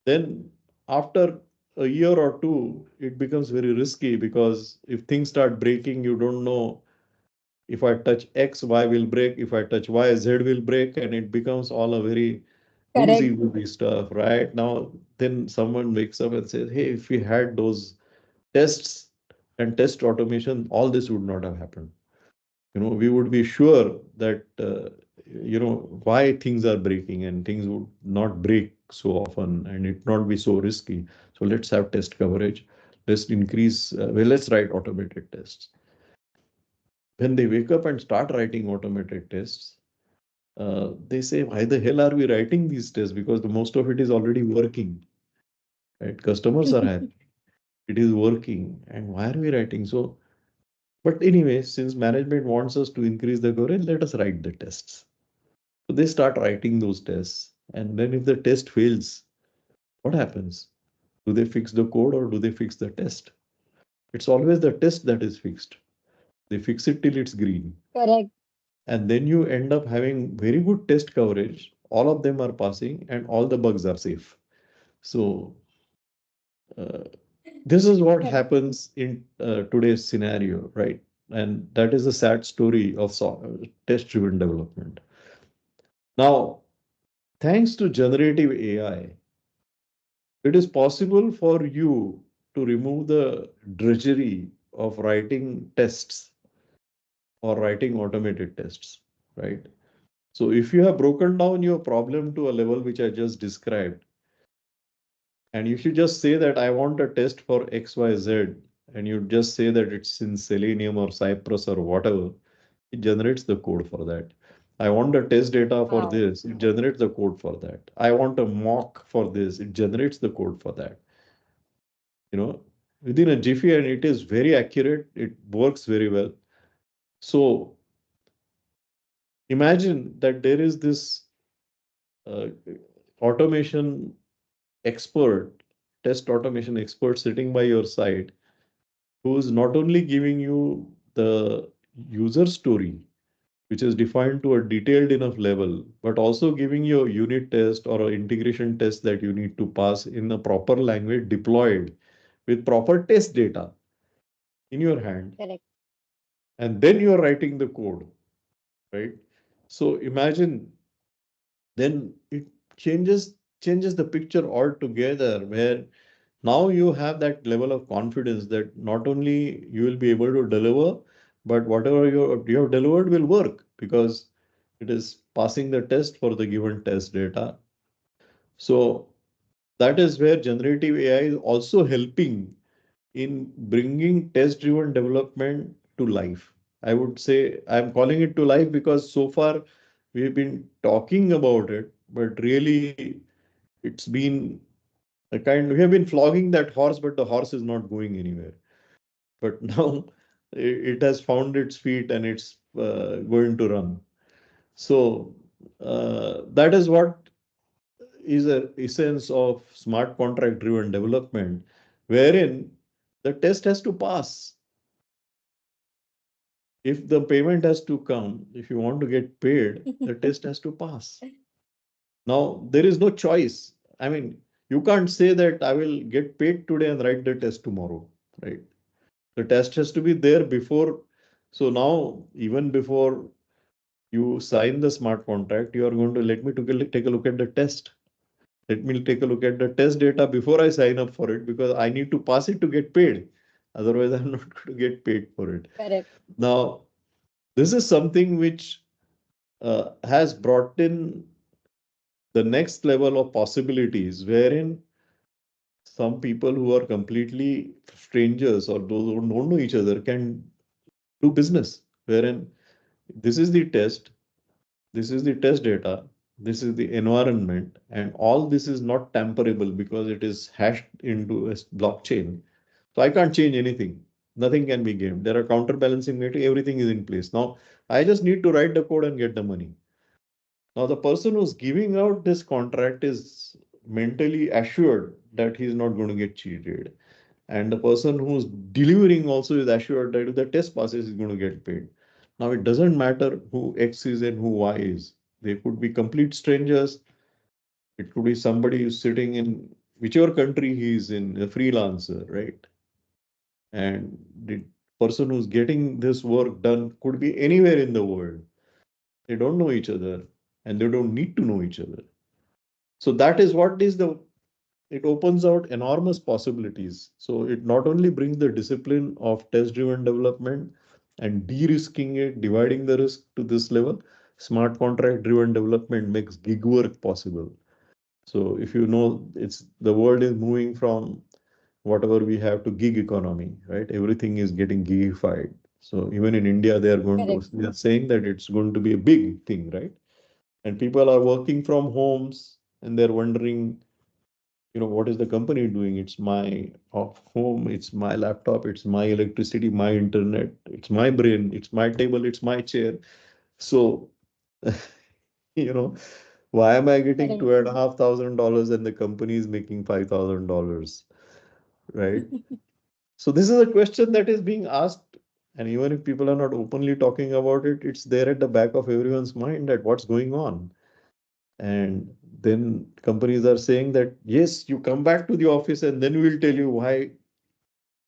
[SPEAKER 2] then after a year or two, it becomes very risky because if things start breaking, you don't know if I touch X, Y will break. If I touch Y, Z will break. And it becomes all a very
[SPEAKER 1] Correct.
[SPEAKER 2] woozy stuff, right? Now, then someone wakes up and says, hey, if we had those tests and test automation, all this would not have happened. We would be sure that why things are breaking and things would not break so often and it not be so risky. So let's have test coverage. Let's increase. Let's write automated tests. When they wake up and start writing automated tests, they say, why the hell are we writing these tests? Because the most of it is already working. Right? Customers are happy. It is working. And why are we writing? So, but anyway, since management wants us to increase the coverage, let us write the tests. So they start writing those tests. And then if the test fails, what happens? Do they fix the code or do they fix the test? It's always the test that is fixed. They fix it till it's green.
[SPEAKER 1] Correct.
[SPEAKER 2] And then you end up having very good test coverage. All of them are passing and all the bugs are safe. So uh, this is what
[SPEAKER 1] Correct.
[SPEAKER 2] happens in today's scenario, right? And that is a sad story of test-driven development. Now, thanks to generative AI, it is possible for you to remove the drudgery of writing tests or writing automated tests, right? So if you have broken down your problem to a level which I just described, and if you just say that I want a test for XYZ, and you just say that it's in Selenium or Cypress or whatever, it generates the code for that. I want the test data for
[SPEAKER 1] Wow.
[SPEAKER 2] this, it generates the code for that. I want a mock for this, it generates the code for that. You know, within a jiffy, and it is very accurate, it works very well. So imagine that there is this uh, automation expert, test automation expert sitting by your side, who is not only giving you the user story, which is defined to a detailed enough level, but also giving you a unit test or an integration test that you need to pass in a proper language deployed with proper test data in your hand.
[SPEAKER 1] Correct.
[SPEAKER 2] And then you are writing the code, right? So imagine then it changes the picture altogether, where now you have that level of confidence that not only you will be able to deliver, but whatever you have delivered will work because it is passing the test for the given test data. So that is where generative AI is also helping in bringing test driven development to life. I would say I'm calling it to life because so far we've been talking about it, but really it's been a kind, we have been flogging that horse, but the horse is not going anywhere. But now it has found its feet and it's going to run. So that is what is a essence of smart contract driven development, wherein the test has to pass. If the payment has to come, if you want to get paid, the test has to pass. Now, there is no choice. I mean, you can't say that I will get paid today and write the test tomorrow, right? The test has to be there before. So now, even before you sign the smart contract, you are going to let me to take a look at the test. Let me take a look at the test data before I sign up for it because I need to pass it to get paid. Otherwise, I'm not going to get paid for it.
[SPEAKER 1] Correct.
[SPEAKER 2] Now, this is something which has brought in the next level of possibilities, wherein some people who are completely strangers or those who don't know each other can do business, wherein this is the test, this is the test data, this is the environment, and all this is not tamperable because it is hashed into a blockchain. So I can't change anything. Nothing can be gamed. There are counterbalancing metrics, everything is in place. Now I just need to write the code and get the money. Now, the person who's giving out this contract is mentally assured that he's not going to get cheated. And the person who's delivering also is assured that if the test passes, he's going to get paid. Now, it doesn't matter who X is and who Y is. They could be complete strangers. It could be somebody who's sitting in whichever country he's in, a freelancer, right? And the person who's getting this work done could be anywhere in the world. They don't know each other and they don't need to know each other. So that is what is the, it opens out enormous possibilities. So it not only brings the discipline of test driven development and de-risking it, dividing the risk to this level, smart contract driven development makes gig work possible. So if you know, it's the world is moving from whatever we have to gig economy, right? Everything is getting gigified. So even in India,
[SPEAKER 1] Correct.
[SPEAKER 2] they are saying that it's going to be a big thing, right? And people are working from homes and they're wondering, what is the company doing? It's my home, it's my laptop, it's my electricity, my internet, it's my brain, it's my table, it's my chair. So, you know, why am I getting
[SPEAKER 1] Correct.
[SPEAKER 2] $2,500 and the company is making $5,000, right? So this is a question that is being asked, and even if people are not openly talking about it, it's there at the back of everyone's mind that what's going on. And then companies are saying that, yes, you come back to the office and then we'll tell you why.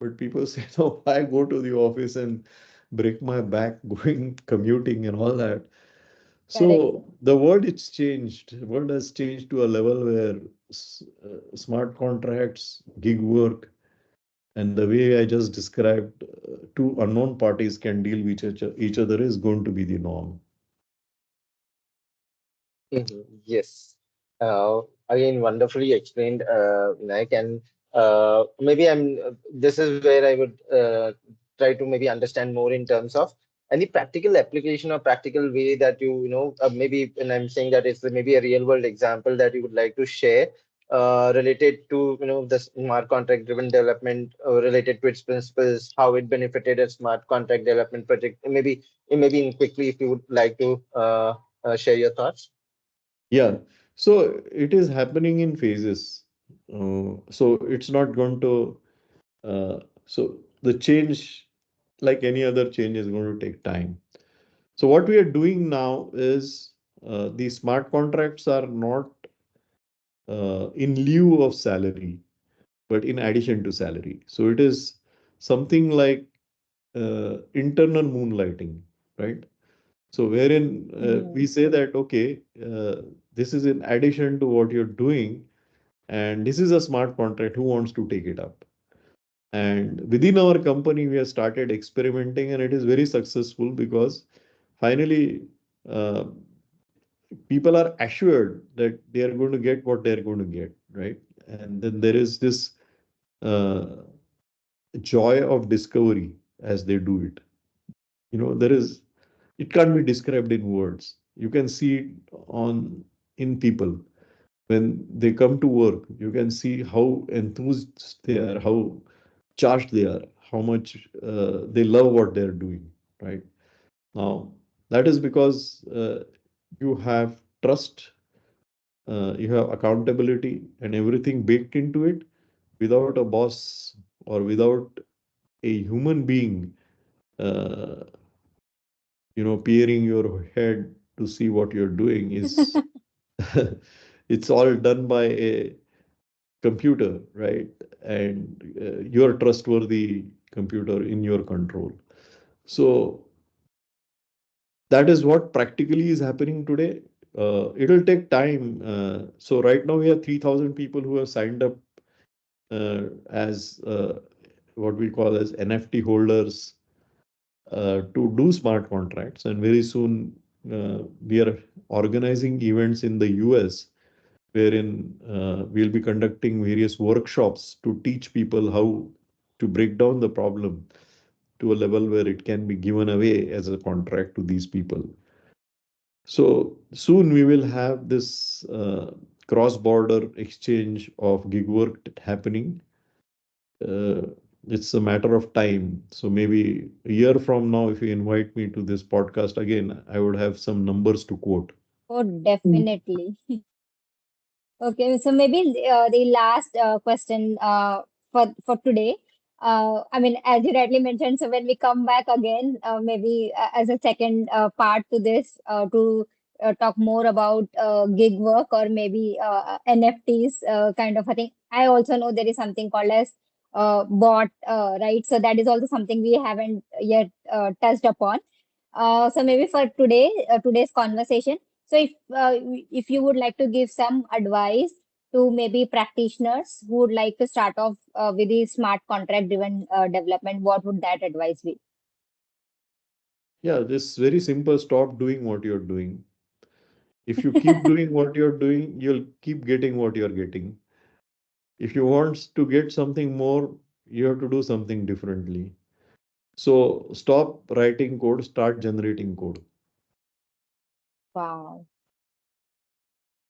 [SPEAKER 2] But people say, no, I go to the office and break my back going, commuting and all that.
[SPEAKER 1] Correct.
[SPEAKER 2] So the world it's changed. The world has changed to a level where smart contracts, gig work, and the way I just described, two unknown parties can deal with each other is going to be the norm.
[SPEAKER 3] Yes. Again, wonderfully explained, Vinayak. And maybe this is where I would try to maybe understand more in terms of any practical application or practical way that maybe, and I'm saying that it's maybe a real world example that you would like to share related to, the smart contract driven development related to its principles, how it benefited a smart contract development project. Maybe in quickly, if you would like to share your thoughts.
[SPEAKER 2] Yeah, so it is happening in phases. So it's not going to, so the change, like any other change, is going to take time. So what we are doing now is these smart contracts are not in lieu of salary, but in addition to salary. So it is something like internal moonlighting, right? So wherein we
[SPEAKER 1] Hmm.
[SPEAKER 2] say that, okay, this is in addition to what you're doing, and this is a smart contract. Who wants to take it up? And within our company, we have started experimenting, and it is very successful because finally, uh, people are assured that they are going to get what they are going to get, right? And then there is this uh, joy of discovery as they do it. There is, it can't be described in words. You can see it on in people when they come to work. You can see how enthused they are, how charged they are, how much they love what they're doing, right? Now, that is because you have trust, you have accountability, and everything baked into it without a boss or without a human being, uh, peering your head to see what you're doing is it's all done by a computer, right? And your trustworthy computer in your control. So that is what practically is happening today. It'll take time. So right now we have 3,000 people who have signed up as what we call as NFT holders to do smart contracts. And very soon we are organizing events in the US wherein we'll be conducting various workshops to teach people how to break down the problem to a level where it can be given away as a contract to these people. So soon we will have this cross-border exchange of gig work happening. Uh, it's a matter of time. So maybe a year from now, if you invite me to this podcast again, I would have some numbers to quote.
[SPEAKER 1] Oh, definitely. Okay, so maybe the last question for today. I mean, as you rightly mentioned, so when we come back again, maybe as a second part to this, to talk more about gig work or maybe NFTs kind of a thing. I also know there is something called as bot, right? So that is also something we haven't yet touched upon. So maybe for today's conversation. So if you would like to give some advice to maybe practitioners who would like to start off with the smart contract driven development, what would that advice be?
[SPEAKER 2] Yeah, this very simple, stop doing what you're doing. If you keep doing what you're doing, you'll keep getting what you're getting. If you want to get something more, you have to do something differently. So stop writing code, start generating code.
[SPEAKER 1] Wow,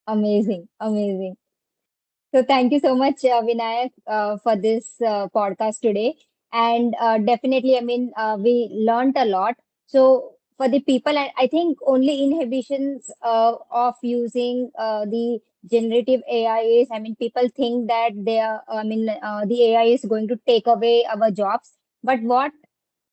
[SPEAKER 1] amazing, amazing. So thank you so much, Vinayak, for this podcast today. And definitely, I mean, we learned a lot. So for the people, I think only inhibitions of using the generative AI is, I mean, people think that they are, I mean, the AI is going to take away our jobs. But what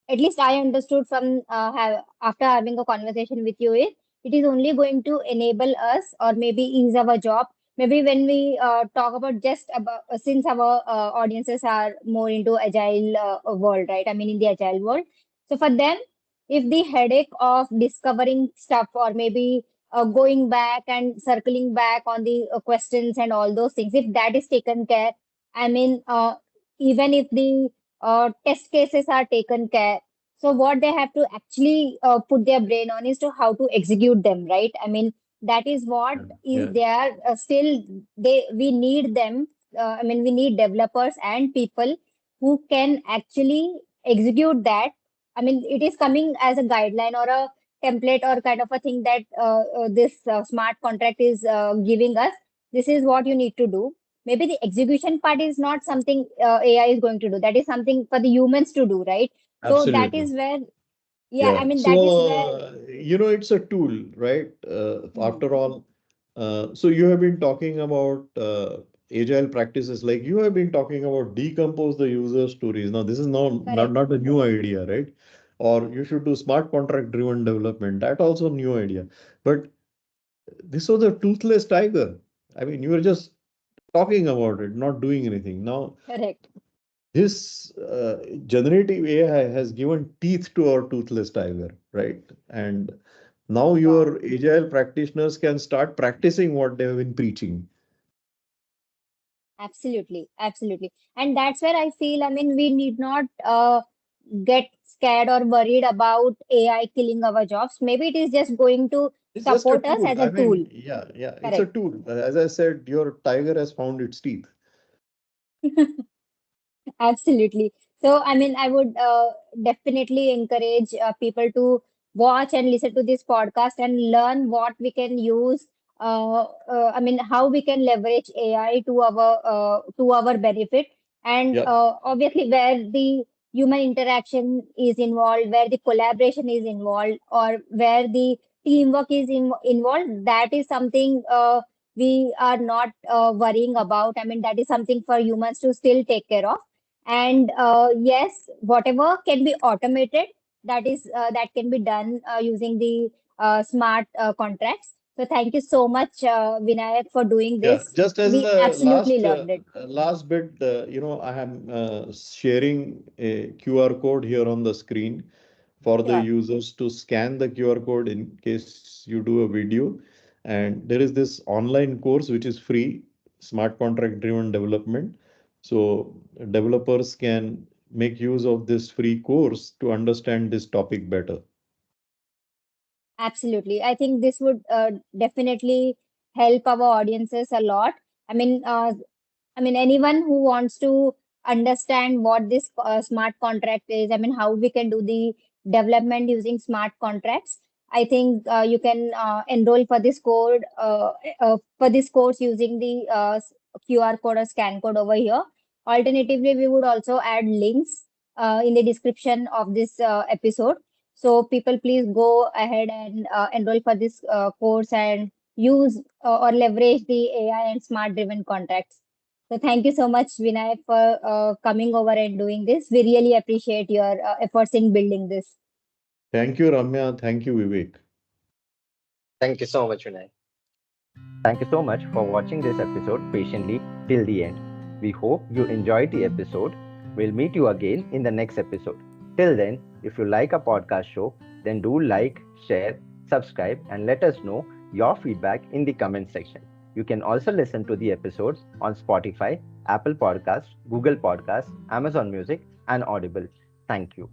[SPEAKER 1] at least I understood from after having a conversation with you is it is only going to enable us or maybe ease our job. Maybe when we talk about just about since our audiences are more into agile world, right? I mean, in the agile world. So for them, if the headache of discovering stuff or maybe going back and circling back on the questions and all those things, if that is taken care, I mean, even if the test cases are taken care. So what they have to actually put their brain on is to how to execute them, right? I mean, that is what
[SPEAKER 2] Yeah.
[SPEAKER 1] is
[SPEAKER 2] Yeah.
[SPEAKER 1] there. Still, we need them. I mean, we need developers and people who can actually execute that. I mean, it is coming as a guideline or a template or kind of a thing that this smart contract is giving us. This is what you need to do. Maybe the execution part is not something AI is going to do. That is something for the humans to do, right? So that
[SPEAKER 2] Absolutely.
[SPEAKER 1] is where, yeah, I
[SPEAKER 2] Yeah.
[SPEAKER 1] mean, that is where,
[SPEAKER 2] So, it's a tool, right?
[SPEAKER 1] hmm,
[SPEAKER 2] After all, so you have been talking about agile practices, like you have been talking about decompose the user stories. Now, this is not, not,
[SPEAKER 1] correct.
[SPEAKER 2] not a new idea, right? or you should do smart contract driven development. That also new idea. But this was a toothless tiger. I mean, you were just talking about it, not doing anything. Now,
[SPEAKER 1] Correct.
[SPEAKER 2] this generative AI has given teeth to our toothless tiger, right? And now
[SPEAKER 1] Wow.
[SPEAKER 2] your agile practitioners can start practicing what they have been preaching.
[SPEAKER 1] Absolutely, absolutely. And that's where I feel, I mean, we need not get scared or worried about AI killing our jobs. Maybe it is just going to
[SPEAKER 2] It's just a
[SPEAKER 1] support us
[SPEAKER 2] tool.
[SPEAKER 1] as a
[SPEAKER 2] I
[SPEAKER 1] tool.
[SPEAKER 2] mean, yeah, yeah, it's a
[SPEAKER 1] Correct.
[SPEAKER 2] tool. As I said, your tiger has found its teeth.
[SPEAKER 1] Absolutely. So, I mean, I would definitely encourage people to watch and listen to this podcast and learn what we can use. I mean, how we can leverage AI to our benefit, and
[SPEAKER 2] Yeah,
[SPEAKER 1] obviously where the human interaction is involved, where the collaboration is involved, or where the teamwork is involved. That is something we are not worrying about. I mean, that is something for humans to still take care of. And yes, whatever can be automated, that can be done using the smart contracts. So thank you so much, Vinayak, for doing
[SPEAKER 2] yeah.
[SPEAKER 1] this.
[SPEAKER 2] Just as
[SPEAKER 1] We
[SPEAKER 2] the
[SPEAKER 1] absolutely loved it.
[SPEAKER 2] last bit, I am sharing a QR code here on the screen for the
[SPEAKER 1] Sure.
[SPEAKER 2] users to scan the QR code in case you do a video. And there is this online course which is free, smart contract driven development. So developers can make use of this free course to understand this topic better.
[SPEAKER 1] Absolutely. I think this would definitely help our audiences a lot. I mean, I mean, anyone who wants to understand what this smart contract is, I mean, how we can do the development using smart contracts. I think you can enroll for this course using the QR code or scan code over here. Alternatively, we would also add links in the description of this episode. So people, please go ahead and enroll for this course and use or leverage the AI and smart driven contracts. So thank you so much, Vinay, for coming over and doing this. We really appreciate your efforts in building this.
[SPEAKER 2] Thank you, Ramya. Thank you, Vivek.
[SPEAKER 3] Thank you so much, Vinay.
[SPEAKER 4] Thank you so much for watching this episode patiently till the end. We hope you enjoyed the episode. We'll meet you again in the next episode. Till then, if you like our podcast show, then do like, share, subscribe, and let us know your feedback in the comment section. You can also listen to the episodes on Spotify, Apple Podcasts, Google Podcasts, Amazon Music, and Audible. Thank you.